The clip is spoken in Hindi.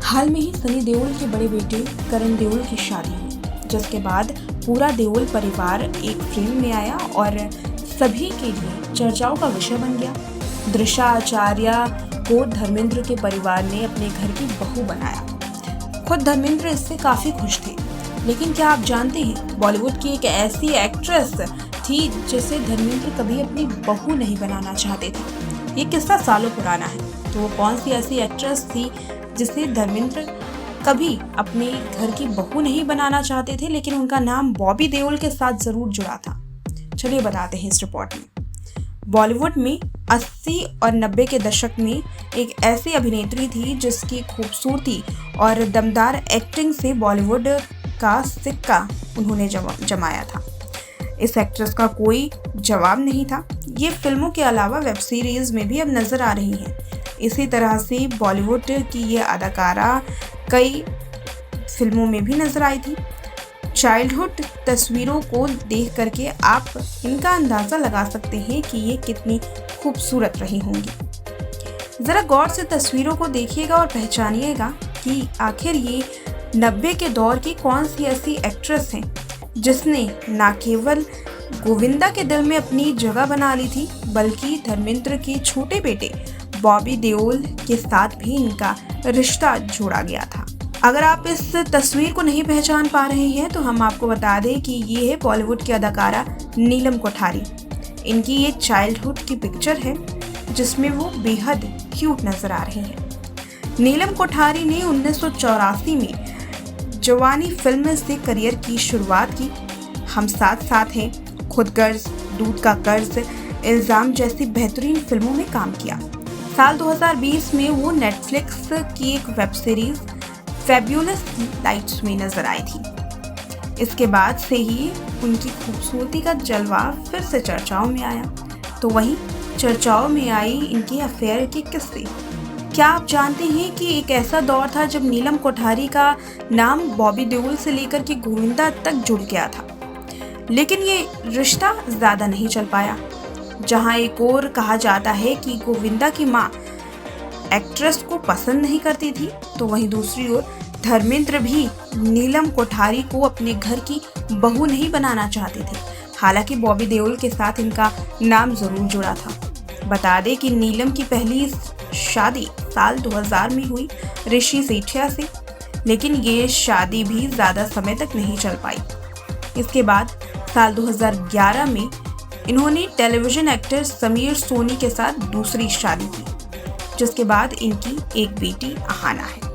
हाल में ही सनी देओल के बड़े बेटे करण देओल की शादी हुई, जिसके बाद पूरा देओल परिवार एक फ्रेम में आया और सभी के लिए चर्चाओं का विषय बन गया। दृशा आचार्य को धर्मेंद्र के परिवार ने अपने घर की बहू बनाया। खुद धर्मेंद्र इससे काफी खुश थे, लेकिन क्या आप जानते हैं, बॉलीवुड की एक ऐसी एक्ट्रेस थी जिसे धर्मेंद्र कभी अपनी बहू नहीं बनाना चाहते थे। ये किस्सा सालों पुराना है। तो वो कौन सी ऐसी एक्ट्रेस थी जिसे धर्मेंद्र कभी अपने घर की बहू नहीं बनाना चाहते थे, लेकिन उनका नाम बॉबी देओल के साथ जरूर जुड़ा था? चलिए बताते हैं इस रिपोर्ट में। बॉलीवुड में 80 और 90 के दशक में एक ऐसी अभिनेत्री थी जिसकी खूबसूरती और दमदार एक्टिंग से बॉलीवुड का सिक्का उन्होंने जमाया था। इस एक्ट्रेस का कोई जवाब नहीं था। ये फिल्मों के अलावा वेब सीरीज में भी अब नजर आ रही हैं। इसी तरह से बॉलीवुड की ये अदाकारा कई फिल्मों में भी नजर आई थी। चाइल्डहुड तस्वीरों को देख करके आप इनका अंदाज़ा लगा सकते हैं कि ये कितनी खूबसूरत रही होंगी। ज़रा गौर से तस्वीरों को देखिएगा और पहचानिएगा कि आखिर ये 90 के दौर की कौन सी ऐसी एक्ट्रेस हैं जिसने न केवल गोविंदा के दिल में अपनी जगह बना ली थी, बल्कि धर्मेंद्र के छोटे बेटे बॉबी देओल के साथ भी इनका रिश्ता जोड़ा गया था। अगर आप इस तस्वीर को नहीं पहचान पा रहे हैं तो हम आपको बता दें कि ये है बॉलीवुड की अदाकारा नीलम कोठारी। इनकी ये चाइल्डहुड की पिक्चर है जिसमें वो बेहद क्यूट नजर आ रही हैं। नीलम कोठारी ने 1984 में जवानी फिल्म से करियर की शुरुआत की। हम साथ साथ हैं, खुद गर्ज, दूध का कर्ज, इल्जाम जैसी बेहतरीन फिल्मों में काम किया। साल 2020 में वो नेटफ्लिक्स की एक वेब सीरीज फैब्यूलस लाइट्स में नजर आई थी। इसके बाद से ही उनकी खूबसूरती का जलवा फिर से चर्चाओं में आया। तो वहीं चर्चाओं में आई इनके अफेयर के किस्से। क्या आप जानते हैं कि एक ऐसा दौर था जब नीलम कोठारी का नाम बॉबी देओल से लेकर के गोविंदा तक जुड़ गया था, लेकिन ये रिश्ता ज़्यादा नहीं चल पाया। जहां एक और कहा जाता है कि गोविंदा की मां एक्ट्रेस को पसंद नहीं करती थी, तो वहीं दूसरी ओर धर्मेंद्र भी नीलम कोठारी को अपने घर की बहू नहीं बनाना चाहते थे। हालांकि बॉबी देओल के साथ इनका नाम जरूर जुड़ा था। बता दें कि नीलम की पहली शादी साल 2000 में हुई ऋषि सेठिया से, लेकिन ये शादी भी ज़्यादा समय तक नहीं चल पाई। इसके बाद साल 2011 में इन्होंने टेलीविजन एक्टर समीर सोनी के साथ दूसरी शादी की, जिसके बाद इनकी एक बेटी अहाना है।